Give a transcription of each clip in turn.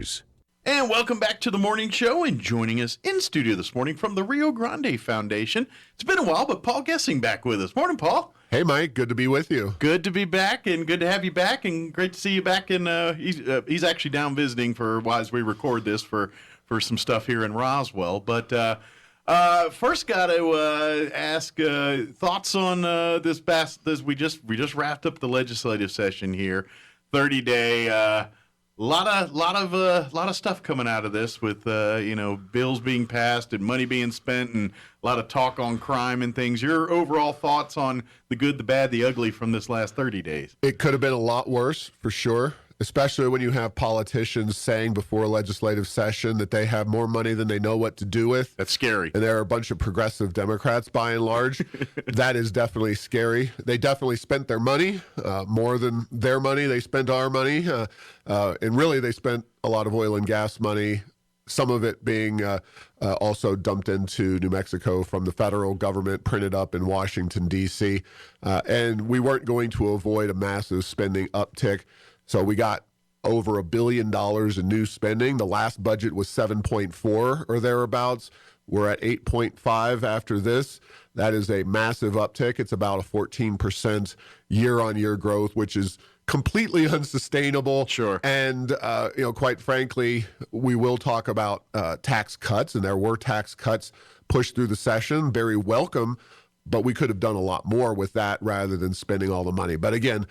News. And welcome back to the morning show. And joining us in studio this morning from the Rio Grande Foundation. It's been a while, but Paul Gessing back with us. Morning, Paul. Hey, Mike. Good to be with you. Good to be back, and good to have you back, and great to see you back. And he's actually down visiting as we record this for some stuff here in Roswell. But first, got to ask thoughts on this. We just wrapped up the legislative session here, 30-day. Lot of stuff coming out of this with bills being passed and money being spent and a lot of talk on crime and things. Your overall thoughts on the good, the bad, the ugly from this last 30 days? It could have been a lot worse, for sure, especially when you have politicians saying before a legislative session that they have more money than they know what to do with. That's scary. And there are a bunch of progressive Democrats, by and large. That is definitely scary. They definitely spent their money, more than their money. They spent our money. And really, they spent a lot of oil and gas money, some of it being also dumped into New Mexico from the federal government, printed up in Washington, D.C. And we weren't going to avoid a massive spending uptick. So we got over $1 billion in new spending. The last budget was 7.4 or thereabouts. We're at 8.5 after this. That is a massive uptick. It's about a 14% year-on-year growth, which is completely unsustainable. Sure. And, quite frankly, we will talk about tax cuts, and there were tax cuts pushed through the session. Very welcome, but we could have done a lot more with that rather than spending all the money. But again,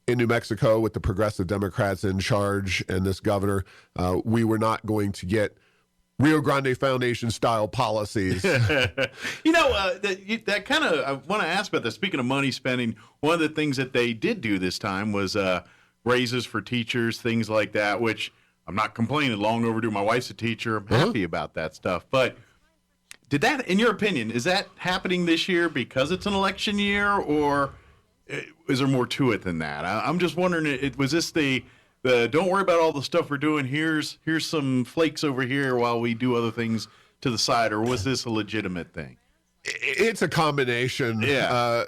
in New Mexico, with the progressive Democrats in charge and this governor, we were not going to get Rio Grande Foundation style policies. That kind of, I want to ask about that. Speaking of money spending, one of the things that they did do this time was raises for teachers, things like that, which I'm not complaining, long overdue. My wife's a teacher. I'm happy about that stuff. But did that, in your opinion, is that happening this year because it's an election year, or is there more to it than that? I'm just wondering, was this the don't worry about all the stuff we're doing, here's some flakes over here while we do other things to the side, or was this a legitimate thing? It's a combination. Yeah.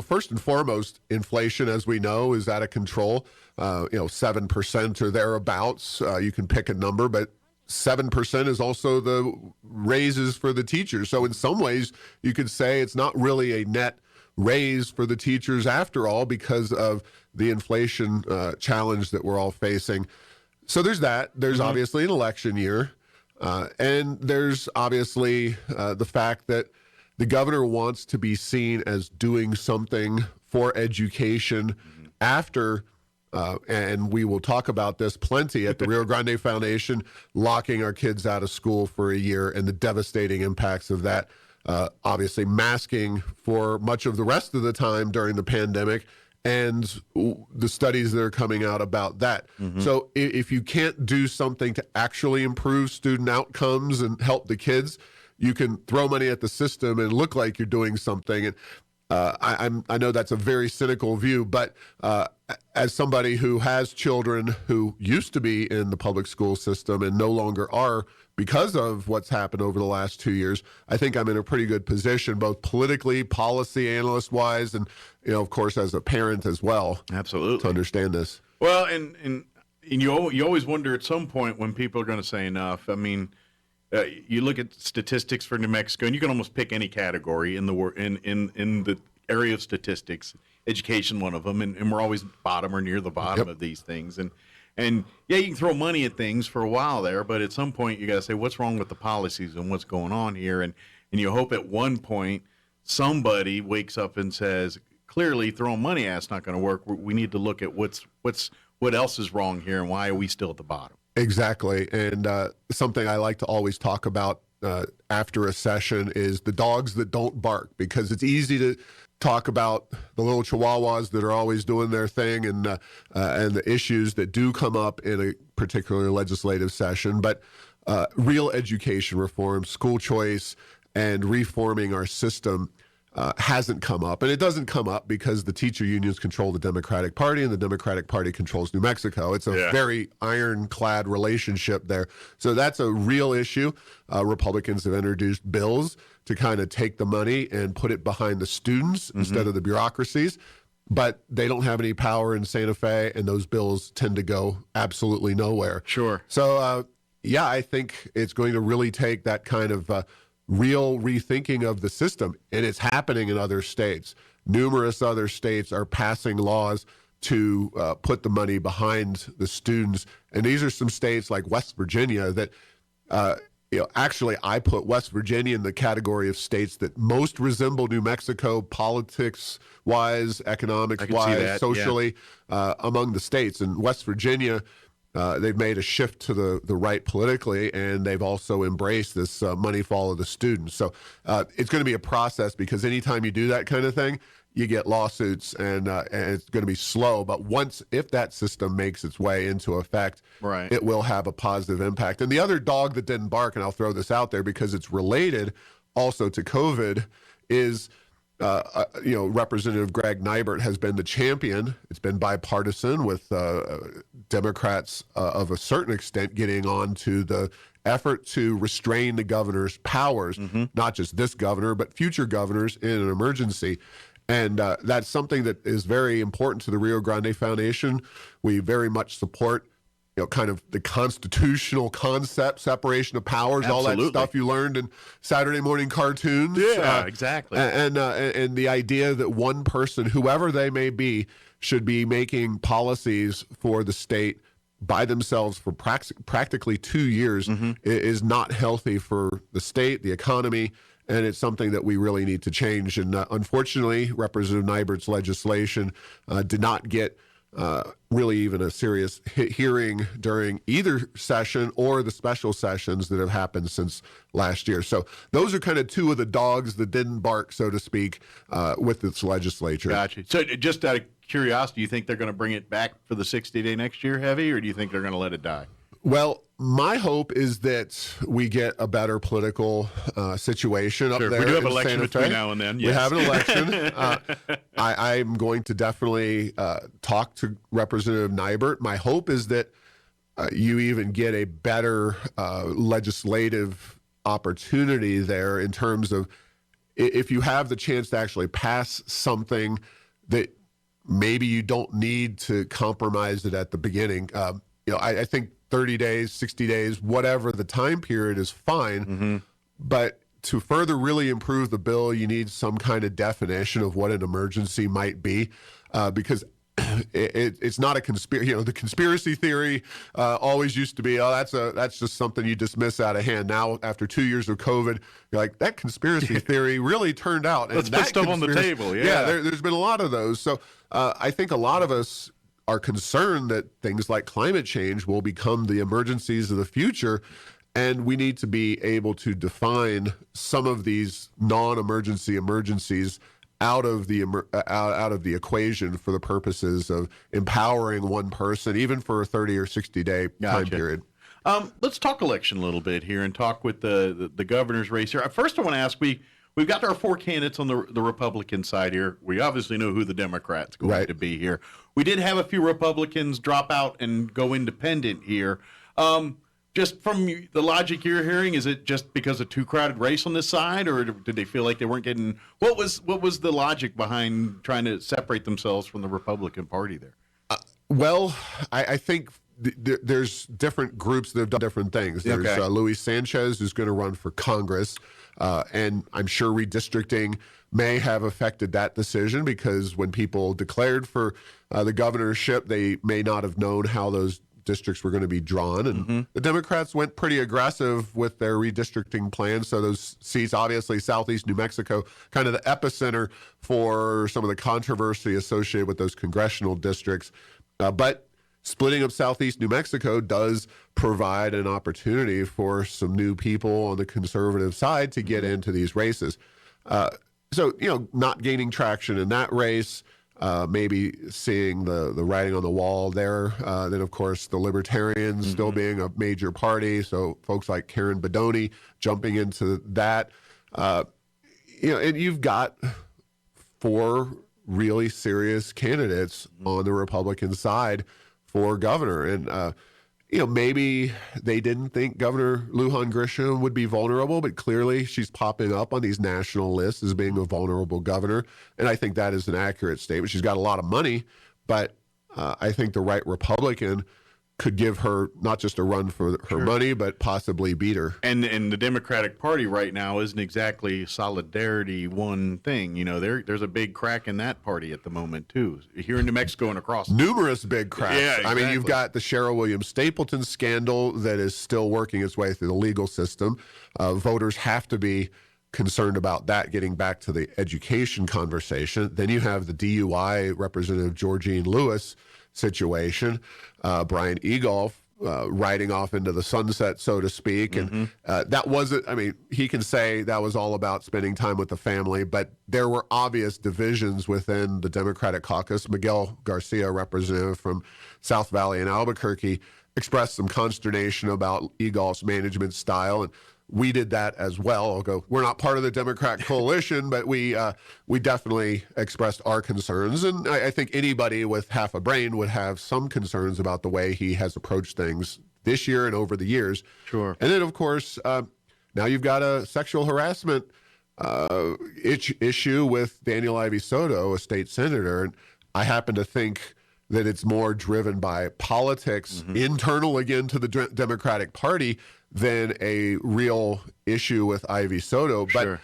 First and foremost, inflation, as we know, is out of control. 7% or thereabouts. You can pick a number, but 7% is also the raises for the teachers. So in some ways, you could say it's not really a net raise for the teachers after all because of the inflation challenge that we're all facing. So there's that. There's obviously an election year. And there's obviously the fact that the governor wants to be seen as doing something for education after, and we will talk about this plenty at the Rio Grande Foundation, locking our kids out of school for a year and the devastating impacts of that. Obviously masking for much of the rest of the time during the pandemic, and the studies that are coming out about that. So if you can't do something to actually improve student outcomes and help the kids, you can throw money at the system and look like you're doing something. And I know that's a very cynical view, but as somebody who has children who used to be in the public school system and no longer are because of what's happened over the last 2 years, I think I'm in a pretty good position, both politically, policy analyst-wise, and, of course, as a parent as well. Absolutely. To understand this. Well, and you always wonder at some point when people are going to say enough. I mean, you look at statistics for New Mexico, and you can almost pick any category in the area of statistics, education one of them, and we're always bottom or near the bottom of these things. And yeah, you can throw money at things for a while there, but at some point you got to say, what's wrong with the policies and what's going on here? And you hope at one point somebody wakes up and says, clearly throwing money at it's not going to work. We need to look at what else is wrong here and why are we still at the bottom? Exactly. And something I like to always talk about after a session is the dogs that don't bark, because it's easy to talk about the little chihuahuas that are always doing their thing and the issues that do come up in a particular legislative session. But real education reform, school choice, and reforming our system hasn't come up. And it doesn't come up because the teacher unions control the Democratic Party and the Democratic Party controls New Mexico. It's a very ironclad relationship there. So that's a real issue. Republicans have introduced bills to kind of take the money and put it behind the students instead of the bureaucracies. but they don't have any power in Santa Fe, and those bills tend to go absolutely nowhere. Sure. So, yeah, I think it's going to really take that kind of real rethinking of the system, and it's happening in other states. Numerous other states are passing laws to put the money behind the students, and these are some states like West Virginia that, actually I put West Virginia in the category of states that most resemble New Mexico politics-wise, economics-wise, socially, among the states. And West Virginia, they've made a shift to the right politically, and they've also embraced this money follow the students. So it's going to be a process, because anytime you do that kind of thing, you get lawsuits, and it's going to be slow. But if that system makes its way into effect, right, it will have a positive impact. And the other dog that didn't bark, and I'll throw this out there because it's related also to COVID, is Representative Greg Nybert has been the champion. It's been bipartisan, with Democrats of a certain extent getting on to the effort to restrain the governor's powers, not just this governor, but future governors in an emergency. And that's something that is very important to the Rio Grande Foundation. We very much support, kind of the constitutional concept, separation of powers, all that stuff you learned in Saturday morning cartoons. Yeah, exactly. And the idea that one person, whoever they may be, should be making policies for the state by themselves for practically 2 years is not healthy for the state, the economy, and it's something that we really need to change. And unfortunately, Representative Nybert's legislation did not get really even a serious hearing during either session or the special sessions that have happened since last year. So those are kind of two of the dogs that didn't bark, so to speak, with this legislature. Gotcha. So just out of curiosity, do you think they're going to bring it back for the 60-day next year heavy, or do you think they're going to let it die? Well, my hope is that we get a better political situation up there. We do have an election Santa between Fe. now and then. Yes. We have an election. I'm going to definitely talk to Representative Nybert. My hope is that you even get a better legislative opportunity there, in terms of if you have the chance to actually pass something that maybe you don't need to compromise it at the beginning. I think 30 days, 60 days, whatever the time period is fine. But to further really improve the bill, you need some kind of definition of what an emergency might be, because it's not a conspiracy. The conspiracy theory always used to be, that's just something you dismiss out of hand. Now, after 2 years of COVID, you're like, that conspiracy theory really turned out. Let's put stuff on the table. Yeah, there's been a lot of those. So I think a lot of us are concerned that things like climate change will become the emergencies of the future, and we need to be able to define some of these non-emergency emergencies out of the equation for the purposes of empowering one person, even for a 30 or 60-day time period. Let's talk election a little bit here and talk with the governor's race here. First, I want to ask, we've got our four candidates on the Republican side here. We obviously know who the Democrat's going to be here. We did have a few Republicans drop out and go independent here. Just from the logic you're hearing, is it just because of too crowded race on this side, or did they feel like they weren't getting? What was the logic behind trying to separate themselves from the Republican Party there? Well, I think there's different groups that have done different things. There's Luis Sanchez, who's going to run for Congress, and I'm sure redistricting may have affected that decision, because when people declared for the governorship, they may not have known how those districts were going to be drawn, and the Democrats went pretty aggressive with their redistricting plans. So those seats, obviously Southeast New Mexico, kind of the epicenter for some of the controversy associated with those congressional districts. But splitting up Southeast New Mexico does provide an opportunity for some new people on the conservative side to get into these races. So, not gaining traction in that race, maybe seeing the writing on the wall there. Then, of course, the Libertarians still being a major party. So folks like Karen Bedoni jumping into that. And you've got four really serious candidates on the Republican side for governor. And, maybe they didn't think Governor Lujan Grisham would be vulnerable, but clearly she's popping up on these national lists as being a vulnerable governor. And I think that is an accurate statement. She's got a lot of money, but I think the right Republican could give her not just a run for her money, but possibly beat her. And the Democratic Party right now isn't exactly solidarity one thing. There's a big crack in that party at the moment, too, here in New Mexico and across. Numerous big cracks. Yeah, exactly. I mean, you've got the Cheryl Williams Stapleton scandal that is still working its way through the legal system. Voters have to be concerned about that, getting back to the education conversation. Then you have the DUI Representative Georgine Lewis situation, Brian Egolf riding off into the sunset, so to speak. And that wasn't, I mean, he can say that was all about spending time with the family, but there were obvious divisions within the Democratic caucus. Miguel Garcia, representative from South Valley and Albuquerque, expressed some consternation about Egolf's management style. And we did that as well. I'll go, we're not part of the Democrat coalition, but we definitely expressed our concerns. And I think anybody with half a brain would have some concerns about the way he has approached things this year and over the years. Sure. And then, of course, now you've got a sexual harassment issue with Daniel Ivey Soto, a state senator. And I happen to think that it's more driven by politics, internal again to the Democratic Party, than a real issue with Ivey Soto. Sure.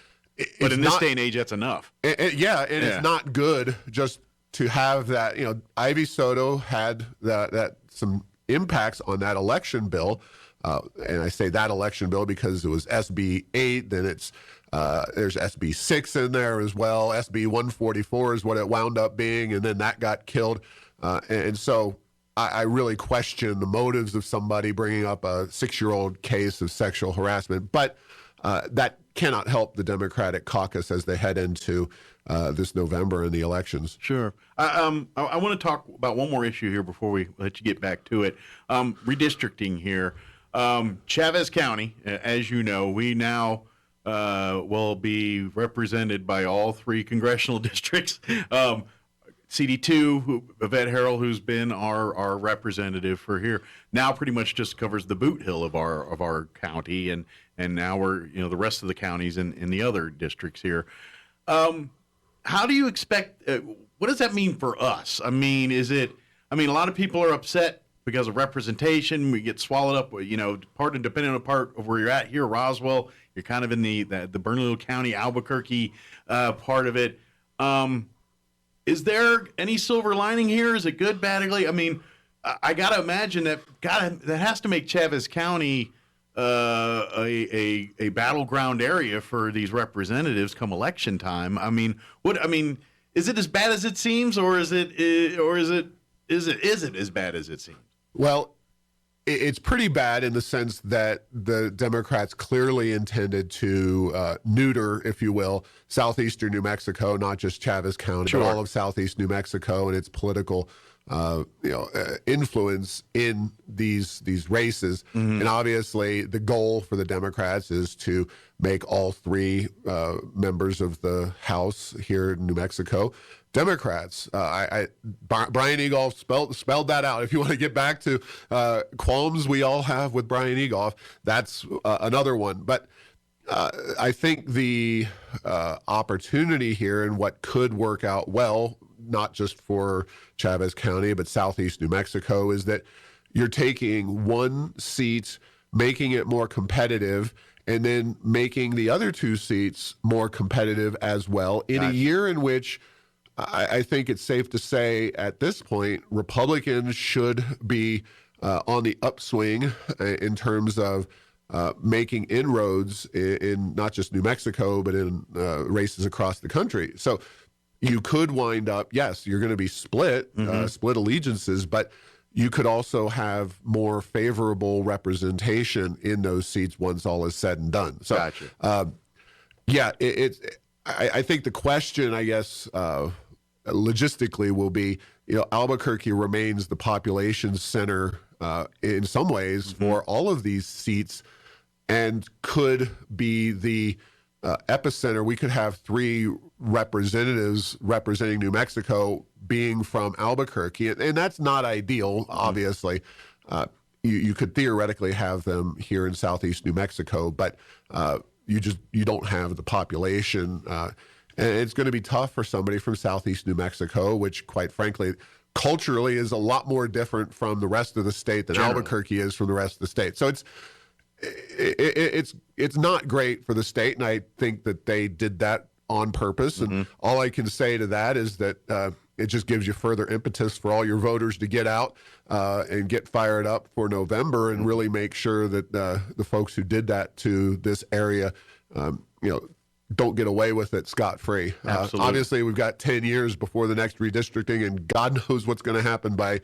But in this day and age, that's enough. It's not good just to have that. Ivey Soto had that some impacts on that election bill. And I say that election bill because it was SB 8, then there's SB 6 in there as well. SB 144 is what it wound up being, and then that got killed. And so I really question the motives of somebody bringing up a 6-year-old case of sexual harassment. But that cannot help the Democratic caucus as they head into this November in the elections. Sure. I want to talk about one more issue here before we let you get back to it. Redistricting here. Chavez County, as you know, we now will be represented by all 3 congressional districts. CD2, Yvette Harrell, who's been our representative for here, now pretty much just covers the boot hill of our county, and now we're the rest of the counties in the other districts here. How do you expect? What does that mean for us? I mean, a lot of people are upset because of representation. We get swallowed up, depending on the part of where you're at here, Roswell. You're kind of in the Bernalillo County, Albuquerque part of it. Is there any silver lining here? Is it good, bad, ugly? I mean, I got to imagine that has to make Chavez County a battleground area for these representatives come election time. I mean, is it as bad as it seems, or is it as bad as it seems? Well, it's pretty bad in the sense that the Democrats clearly intended to neuter, if you will, southeastern New Mexico, not just Chavez County, Sure. but all of southeast New Mexico and its political influence in these races. And obviously, the goal for the Democrats is to make all 3 members of the House here in New Mexico Democrats. Brian Egolf spelled that out. If you want to get back to qualms we all have with Brian Egolf, that's another one. But I think the opportunity here and what could work out well, not just for Chavez County, but southeast New Mexico, is that you're taking 1 seat, making it more competitive, and then making the other 2 seats more competitive as well in a year in which I think it's safe to say at this point, Republicans should be on the upswing in terms of making inroads in not just New Mexico, but in races across the country. So you could wind up, yes, you're going to be split allegiances, but you could also have more favorable representation in those seats once all is said and done. So, Gotcha. I think the question, I guess, logistically will be, Albuquerque remains the population center in some ways for all of these seats and could be the epicenter. We could have 3 representatives representing New Mexico being from Albuquerque, and that's not ideal, obviously. you could theoretically have them here in southeast New Mexico, but you don't have the population. And it's going to be tough for somebody from southeast New Mexico, which, quite frankly, culturally is a lot more different from the rest of the state than Generally. Albuquerque is from the rest of the state. So it's not great for the state, and I think that they did that on purpose. And all I can say to that is that it just gives you further impetus for all your voters to get out and get fired up for November, and really make sure that the folks who did that to this area, don't get away with it scot-free. Absolutely. Obviously, we've got 10 years before the next redistricting, and God knows what's going to happen by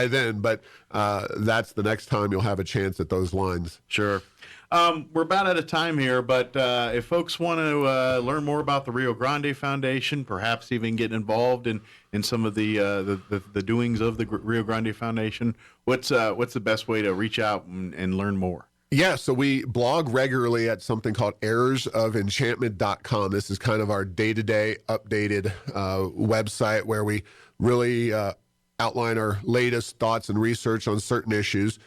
then. But that's the next time you'll have a chance at those lines. Sure. We're about out of time here, but if folks want to learn more about the Rio Grande Foundation, perhaps even get involved in some of the doings of the Rio Grande Foundation, what's the best way to reach out and learn more? Yeah, so we blog regularly at something called errorsofenchantment.com. This is kind of our day-to-day updated website where we really outline our latest thoughts and research on certain issues.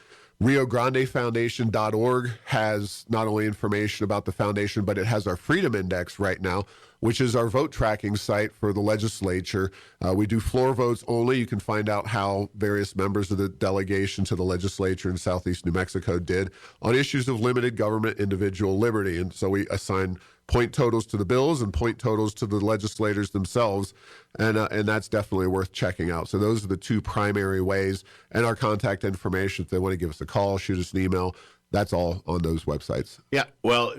RioGrandeFoundation.org has not only information about the foundation, but it has our Freedom Index right now, which is our vote tracking site for the legislature. We do floor votes only. You can find out how various members of the delegation to the legislature in southeast New Mexico did on issues of limited government individual liberty. And so we assign point totals to the bills and point totals to the legislators themselves, and that's definitely worth checking out. So those are the two primary ways, and our contact information if they want to give us a call, shoot us an email. That's all on those websites. Yeah, well,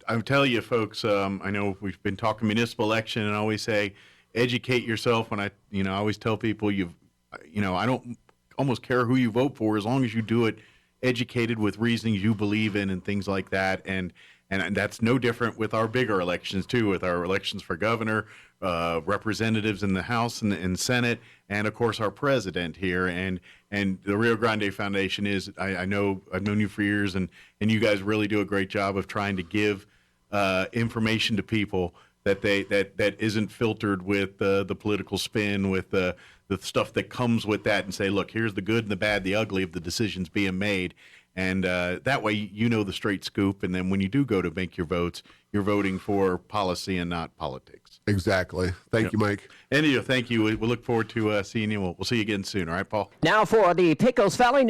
I'm telling you, folks, I know we've been talking municipal election, and I always say, educate yourself. When I always tell people, I don't almost care who you vote for as long as you do it educated with reasons you believe in and things like that. And that's no different with our bigger elections too, with our elections for governor, representatives in the House and Senate, and of course our president here. And the Rio Grande Foundation is, I know I've known you for years, and you guys really do a great job of trying to give information to people that isn't filtered with the political spin, with the stuff that comes with that, and say, look, here's the good and the bad, the ugly of the decisions being made. And that way, the straight scoop. And then when you do go to make your votes, you're voting for policy and not politics. Exactly. Thank you, Mike. And thank you. We look forward to seeing you. We'll see you again soon. All right, Paul? Now for the Pecos Valley